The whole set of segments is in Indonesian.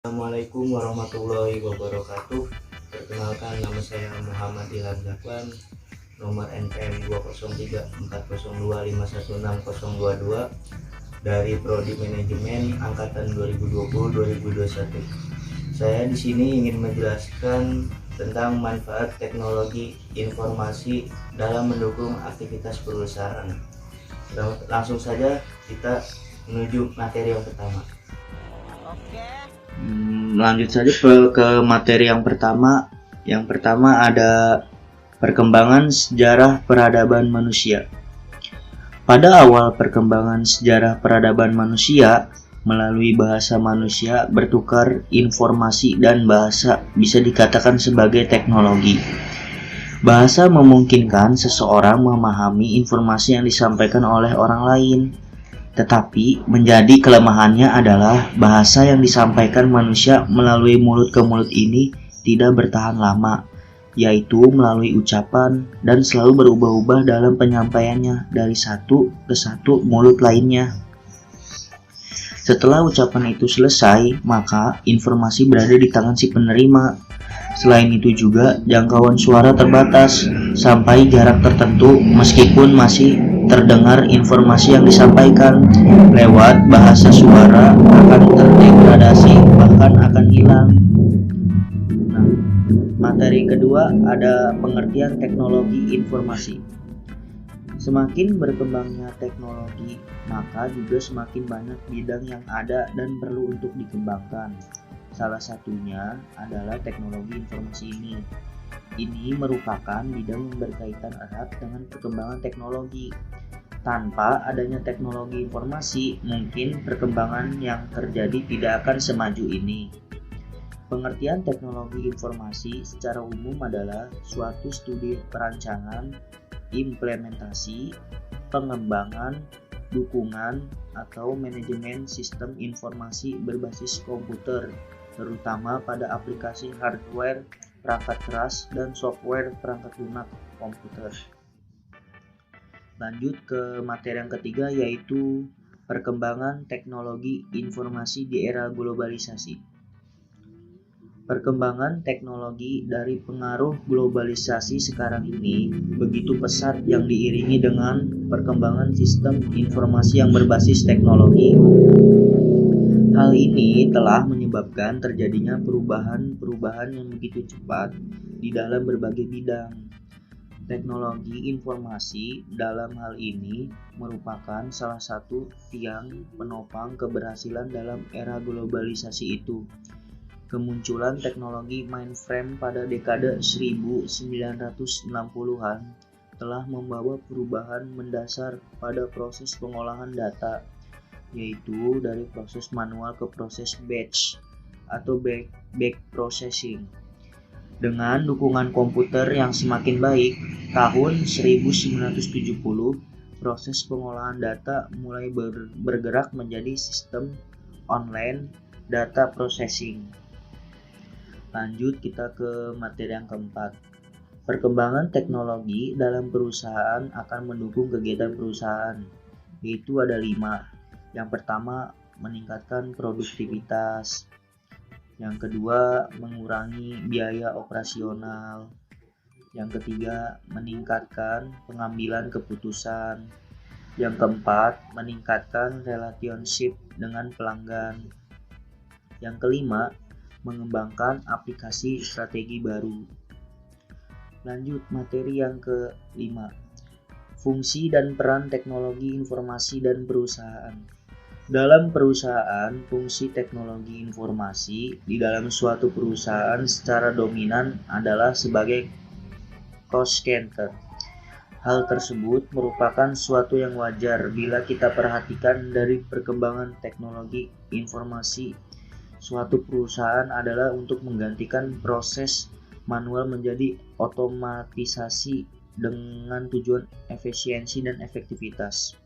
Assalamualaikum warahmatullahi wabarakatuh. Perkenalkan, nama saya Muhammad Ilham Zakwan, nomor NPM 20340251622 dari Prodi Manajemen angkatan 2020-2021. Saya di sini ingin menjelaskan tentang manfaat teknologi informasi dalam mendukung aktivitas perusahaan. Langsung saja kita menuju materi yang pertama. Lanjut saja ke materi yang pertama. Yang pertama ada perkembangan sejarah peradaban manusia. Pada awal perkembangan sejarah peradaban manusia, melalui bahasa manusia bertukar informasi dan bahasa bisa dikatakan sebagai teknologi. Bahasa memungkinkan seseorang memahami informasi yang disampaikan oleh orang lain. Tetapi menjadi kelemahannya adalah bahasa yang disampaikan manusia melalui mulut ke mulut ini tidak bertahan lama, yaitu melalui ucapan dan selalu berubah-ubah dalam penyampaiannya dari satu ke satu mulut lainnya. Setelah ucapan itu selesai, maka informasi berada di tangan si penerima. Selain itu juga jangkauan suara terbatas sampai jarak tertentu meskipun masih terdengar informasi yang disampaikan. Lewat bahasa suara akan terdegradasi bahkan akan hilang. Nah, materi kedua ada pengertian teknologi informasi. Semakin berkembangnya teknologi, maka juga semakin banyak bidang yang ada dan perlu untuk dikembangkan. Salah satunya adalah teknologi informasi ini. Ini merupakan bidang yang berkaitan erat dengan perkembangan teknologi. Tanpa adanya teknologi informasi, mungkin perkembangan yang terjadi tidak akan semaju ini. Pengertian teknologi informasi secara umum adalah suatu studi perancangan, implementasi, pengembangan, dukungan, atau manajemen sistem informasi berbasis komputer, terutama pada aplikasi hardware, perangkat keras, dan software perangkat lunak komputer. Lanjut ke materi yang ketiga, yaitu perkembangan teknologi informasi di era globalisasi. Perkembangan teknologi dari pengaruh globalisasi sekarang ini begitu pesat yang diiringi dengan perkembangan sistem informasi yang berbasis teknologi. Hal ini telah menyebabkan terjadinya perubahan-perubahan yang begitu cepat di dalam berbagai bidang. Teknologi informasi dalam hal ini merupakan salah satu tiang penopang keberhasilan dalam era globalisasi itu. Kemunculan teknologi mainframe pada dekade 1960-an telah membawa perubahan mendasar pada proses pengolahan data, yaitu dari proses manual ke proses batch atau back processing. Dengan dukungan komputer yang semakin baik, tahun 1970 proses pengolahan data mulai bergerak menjadi sistem online data processing. Lanjut kita ke materi yang keempat. Perkembangan teknologi dalam perusahaan akan mendukung kegiatan perusahaan, yaitu ada 5. Yang pertama, meningkatkan produktivitas. Yang kedua, mengurangi biaya operasional. Yang ketiga, meningkatkan pengambilan keputusan. Yang keempat, meningkatkan relationship dengan pelanggan. Yang kelima, mengembangkan aplikasi strategi baru. Lanjut materi yang kelima, fungsi dan peran teknologi informasi dan perusahaan. Dalam perusahaan, fungsi teknologi informasi di dalam suatu perusahaan secara dominan adalah sebagai cost center. Hal tersebut merupakan suatu yang wajar bila kita perhatikan dari perkembangan teknologi informasi. Suatu perusahaan adalah untuk menggantikan proses manual menjadi otomatisasi dengan tujuan efisiensi dan efektivitas.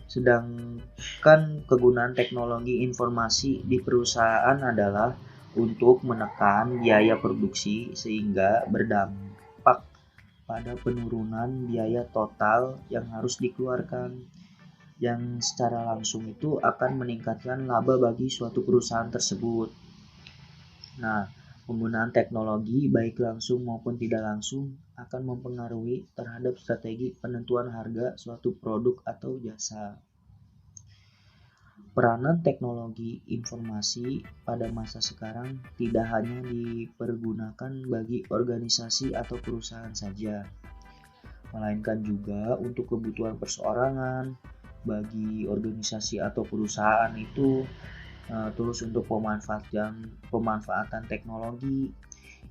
Sedangkan kegunaan teknologi informasi di perusahaan adalah untuk menekan biaya produksi sehingga berdampak pada penurunan biaya total yang harus dikeluarkan, yang secara langsung itu akan meningkatkan laba bagi suatu perusahaan tersebut. Nah, penggunaan teknologi baik langsung maupun tidak langsung akan mempengaruhi terhadap strategi penentuan harga suatu produk atau jasa. Peranan teknologi informasi pada masa sekarang tidak hanya dipergunakan bagi organisasi atau perusahaan saja, melainkan juga untuk kebutuhan perseorangan. Bagi organisasi atau perusahaan itu terus untuk pemanfaatan teknologi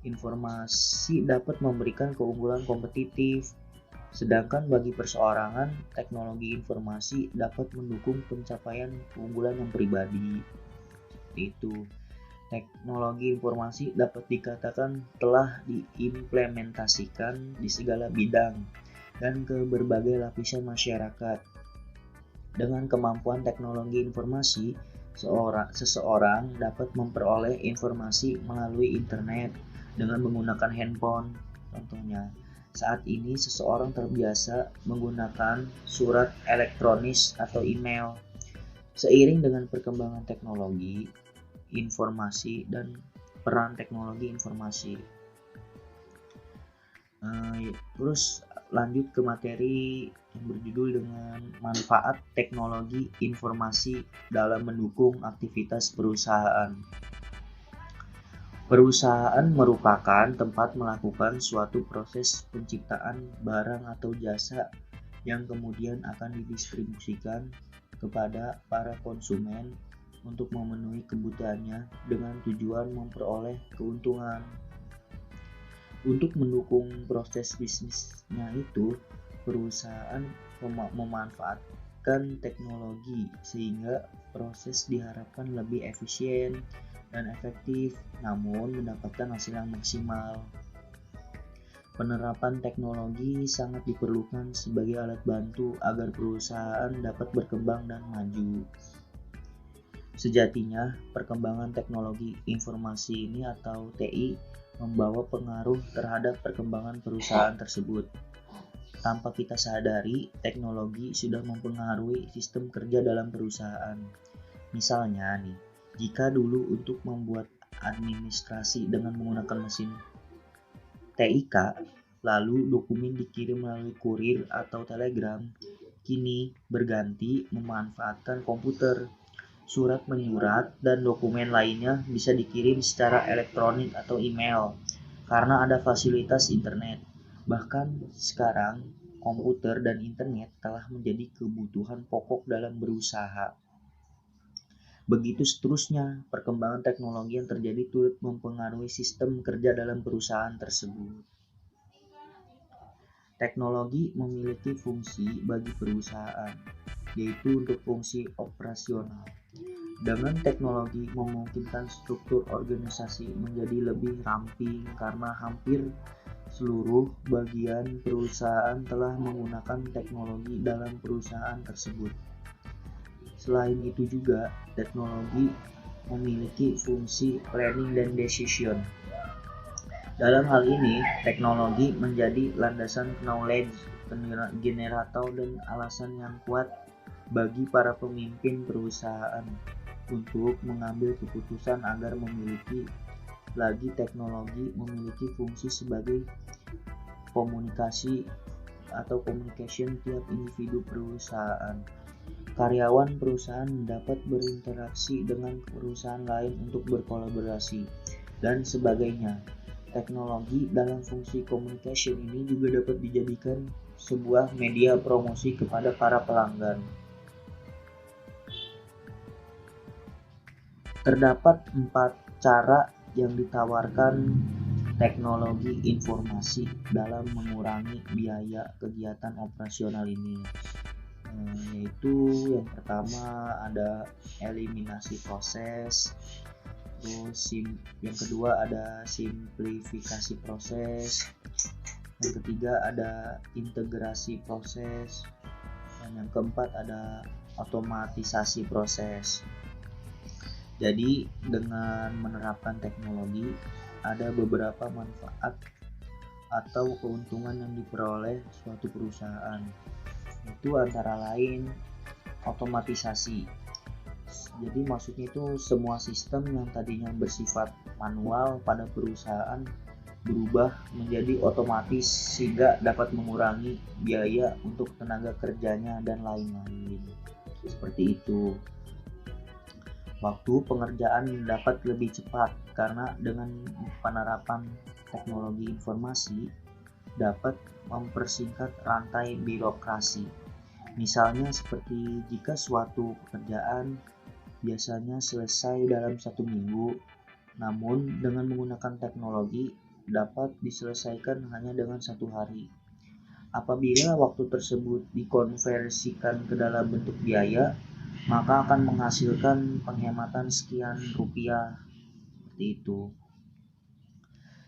informasi dapat memberikan keunggulan kompetitif, sedangkan bagi perseorangan teknologi informasi dapat mendukung pencapaian keunggulan yang pribadi. Itu teknologi informasi dapat dikatakan telah diimplementasikan di segala bidang dan ke berbagai lapisan masyarakat. Dengan kemampuan teknologi informasi, seseorang dapat memperoleh informasi melalui internet dengan menggunakan handphone. Contohnya, saat ini seseorang terbiasa menggunakan surat elektronis atau email. Seiring dengan perkembangan teknologi informasi dan peran teknologi informasi. Terus lanjut ke materi yang berjudul dengan manfaat teknologi informasi dalam mendukung aktivitas perusahaan. Perusahaan merupakan tempat melakukan suatu proses penciptaan barang atau jasa yang kemudian akan didistribusikan kepada para konsumen untuk memenuhi kebutuhannya dengan tujuan memperoleh keuntungan. Untuk mendukung proses bisnisnya itu, perusahaan memanfaatkan teknologi sehingga proses diharapkan lebih efisien dan efektif, namun mendapatkan hasil yang maksimal. Penerapan teknologi sangat diperlukan sebagai alat bantu agar perusahaan dapat berkembang dan maju. Sejatinya, perkembangan teknologi informasi ini atau TI membawa pengaruh terhadap perkembangan perusahaan tersebut. Tanpa kita sadari, teknologi sudah mempengaruhi sistem kerja dalam perusahaan. Misalnya nih, jika dulu untuk membuat administrasi dengan menggunakan mesin TIK, lalu dokumen dikirim melalui kurir atau telegram, kini berganti memanfaatkan komputer. Surat menyurat dan dokumen lainnya bisa dikirim secara elektronik atau email karena ada fasilitas internet. Bahkan sekarang komputer dan internet telah menjadi kebutuhan pokok dalam berusaha. Begitu seterusnya, perkembangan teknologi yang terjadi turut mempengaruhi sistem kerja dalam perusahaan tersebut. Teknologi memiliki fungsi bagi perusahaan, yaitu untuk fungsi operasional. Dengan teknologi memungkinkan struktur organisasi menjadi lebih ramping karena hampir seluruh bagian perusahaan telah menggunakan teknologi dalam perusahaan tersebut. Selain itu juga, teknologi memiliki fungsi planning dan decision. Dalam hal ini, teknologi menjadi landasan knowledge generator dan alasan yang kuat bagi para pemimpin perusahaan untuk mengambil keputusan agar memiliki lagi teknologi memiliki fungsi sebagai komunikasi atau communication tiap individu perusahaan. Karyawan perusahaan dapat berinteraksi dengan perusahaan lain untuk berkolaborasi dan sebagainya. Teknologi dalam fungsi communication ini juga dapat dijadikan sebuah media promosi kepada para pelanggan. Terdapat 4 cara yang ditawarkan teknologi informasi dalam mengurangi biaya kegiatan operasional ini, yaitu yang pertama ada eliminasi proses, terus yang kedua ada simplifikasi proses, yang ketiga ada integrasi proses, dan yang keempat ada otomatisasi proses. Jadi dengan menerapkan teknologi ada beberapa manfaat atau keuntungan yang diperoleh suatu perusahaan. Itu antara lain otomatisasi. Jadi maksudnya itu semua sistem yang tadinya bersifat manual pada perusahaan berubah menjadi otomatis sehingga dapat mengurangi biaya untuk tenaga kerjanya dan lain-lain. Seperti itu. Waktu pengerjaan dapat lebih cepat karena dengan penerapan teknologi informasi dapat mempersingkat rantai birokrasi. Misalnya seperti jika suatu pekerjaan biasanya selesai dalam 1 minggu, namun dengan menggunakan teknologi dapat diselesaikan hanya dengan 1 hari. Apabila waktu tersebut dikonversikan ke dalam bentuk biaya, maka akan menghasilkan penghematan sekian rupiah. Seperti itu.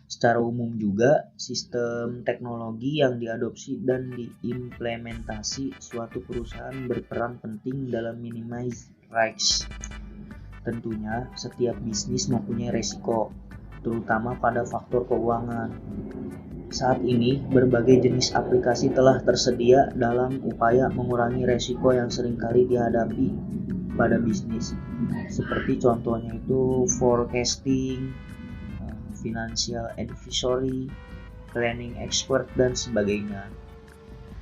Secara umum juga, sistem teknologi yang diadopsi dan diimplementasi suatu perusahaan berperan penting dalam minimize risks. Tentunya, setiap bisnis mempunyai resiko, terutama pada faktor keuangan. Saat ini, berbagai jenis aplikasi telah tersedia dalam upaya mengurangi resiko yang seringkali dihadapi pada bisnis. Seperti contohnya itu forecasting, financial advisory, planning expert, dan sebagainya.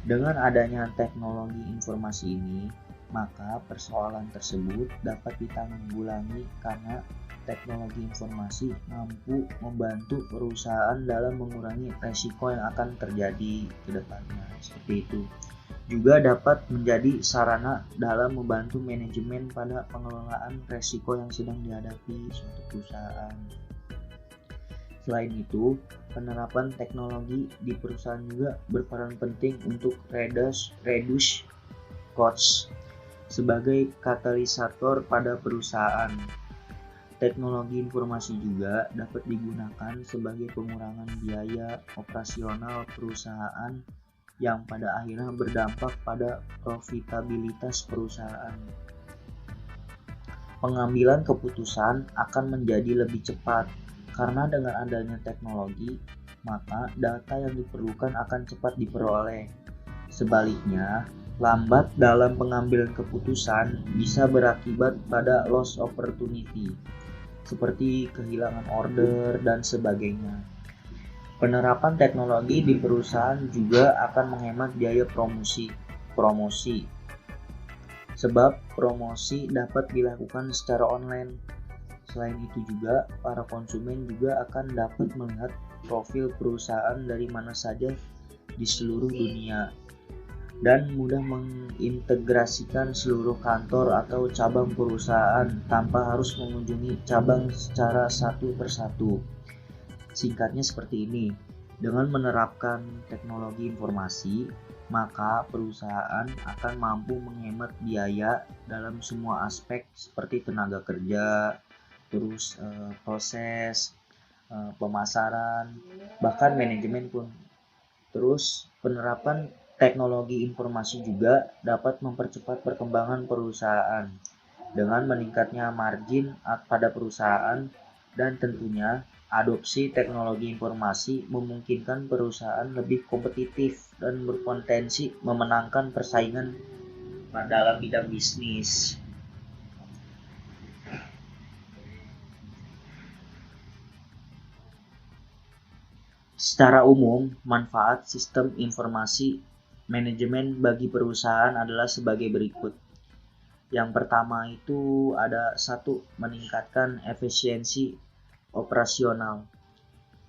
Dengan adanya teknologi informasi ini, maka persoalan tersebut dapat ditanggulangi karena teknologi informasi mampu membantu perusahaan dalam mengurangi resiko yang akan terjadi ke depannya. Seperti itu. Juga dapat menjadi sarana dalam membantu manajemen pada pengelolaan resiko yang sedang dihadapi suatu perusahaan. Selain itu, penerapan teknologi di perusahaan juga berperan penting untuk reduce costs sebagai katalisator pada perusahaan. Teknologi informasi juga dapat digunakan sebagai pengurangan biaya operasional perusahaan yang pada akhirnya berdampak pada profitabilitas perusahaan. Pengambilan keputusan akan menjadi lebih cepat. Karena dengan adanya teknologi, maka data yang diperlukan akan cepat diperoleh. Sebaliknya, lambat dalam pengambilan keputusan bisa berakibat pada loss opportunity, seperti kehilangan order dan sebagainya. Penerapan teknologi di perusahaan juga akan menghemat biaya promosi, sebab promosi dapat dilakukan secara online. Selain itu juga, para konsumen juga akan dapat melihat profil perusahaan dari mana saja di seluruh dunia dan mudah mengintegrasikan seluruh kantor atau cabang perusahaan tanpa harus mengunjungi cabang secara satu persatu. Singkatnya seperti ini, dengan menerapkan teknologi informasi, maka perusahaan akan mampu menghemat biaya dalam semua aspek seperti tenaga kerja, terus proses pemasaran, bahkan manajemen pun. Terus penerapan teknologi informasi juga dapat mempercepat perkembangan perusahaan dengan meningkatnya margin pada perusahaan, dan tentunya adopsi teknologi informasi memungkinkan perusahaan lebih kompetitif dan berpotensi memenangkan persaingan dalam bidang bisnis. Secara umum, manfaat sistem informasi manajemen bagi perusahaan adalah sebagai berikut. Yang pertama itu ada 1. Meningkatkan efisiensi operasional.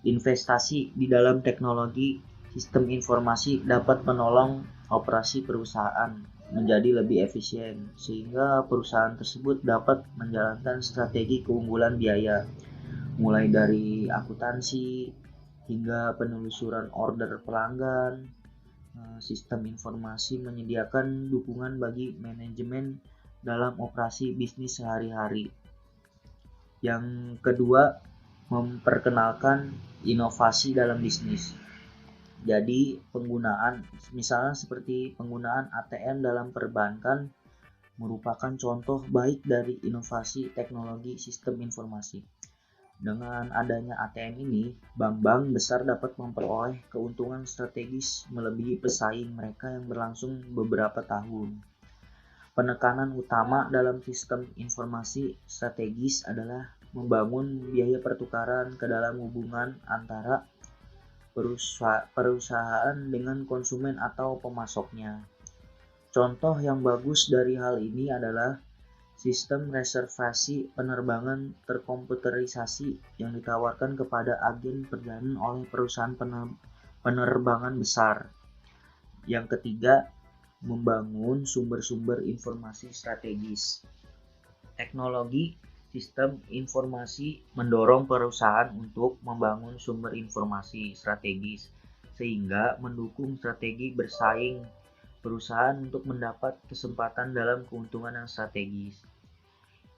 Investasi di dalam teknologi sistem informasi dapat menolong operasi perusahaan menjadi lebih efisien, sehingga perusahaan tersebut dapat menjalankan strategi keunggulan biaya, mulai dari akuntansi hingga penelusuran order pelanggan. Sistem informasi menyediakan dukungan bagi manajemen dalam operasi bisnis sehari-hari. Yang kedua, memperkenalkan inovasi dalam bisnis. Jadi misalnya seperti penggunaan ATM dalam perbankan merupakan contoh baik dari inovasi teknologi sistem informasi. Dengan adanya ATM ini, bank-bank besar dapat memperoleh keuntungan strategis melebihi pesaing mereka yang berlangsung beberapa tahun. Penekanan utama dalam sistem informasi strategis adalah membangun biaya pertukaran ke dalam hubungan antara perusahaan dengan konsumen atau pemasoknya. Contoh yang bagus dari hal ini adalah sistem reservasi penerbangan terkomputerisasi yang ditawarkan kepada agen perjalanan oleh perusahaan penerbangan besar. Yang ketiga, membangun sumber-sumber informasi strategis. Teknologi sistem informasi mendorong perusahaan untuk membangun sumber informasi strategis sehingga mendukung strategi bersaing perusahaan untuk mendapat kesempatan dalam keuntungan yang strategis.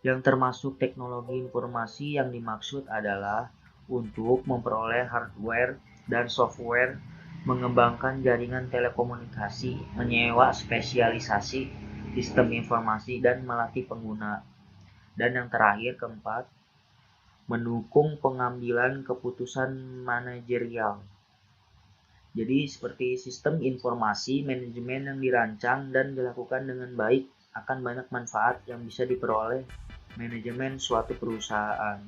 Yang termasuk teknologi informasi yang dimaksud adalah untuk memperoleh hardware dan software, mengembangkan jaringan telekomunikasi, menyewa spesialisasi sistem informasi, dan melatih pengguna. Dan yang terakhir, keempat, mendukung pengambilan keputusan manajerial. Jadi seperti sistem informasi manajemen yang dirancang dan dilakukan dengan baik akan banyak manfaat yang bisa diperoleh manajemen suatu perusahaan.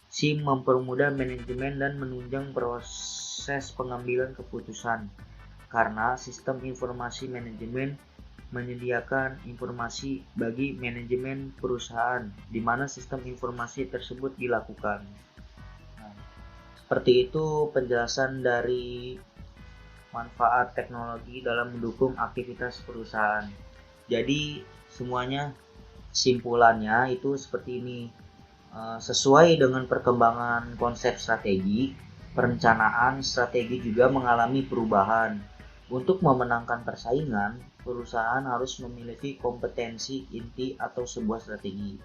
SIM mempermudah manajemen dan menunjang proses pengambilan keputusan karena sistem informasi manajemen menyediakan informasi bagi manajemen perusahaan di mana sistem informasi tersebut dilakukan. Nah, seperti itu penjelasan dari manfaat teknologi dalam mendukung aktivitas perusahaan. Jadi semuanya simpulannya itu seperti ini. Sesuai dengan perkembangan konsep strategi, perencanaan strategi juga mengalami perubahan. Untuk memenangkan persaingan, perusahaan harus memiliki kompetensi inti atau sebuah strategi.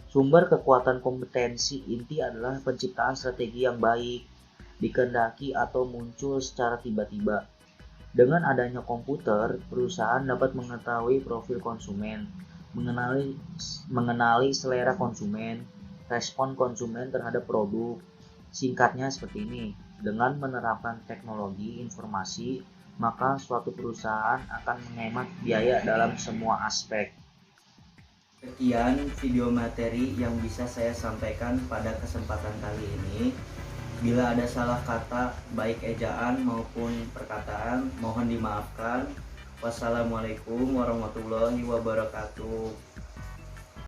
Sumber kekuatan kompetensi inti adalah penciptaan strategi yang baik, dikehendaki atau muncul secara tiba-tiba. Dengan adanya komputer, perusahaan dapat mengetahui profil konsumen, mengenali selera konsumen, respon konsumen terhadap produk. Singkatnya seperti ini, dengan menerapkan teknologi informasi, maka suatu perusahaan akan menghemat biaya dalam semua aspek. Sekian video materi yang bisa saya sampaikan pada kesempatan kali ini. Bila ada salah kata, baik ejaan maupun perkataan, mohon dimaafkan. Wassalamualaikum warahmatullahi wabarakatuh.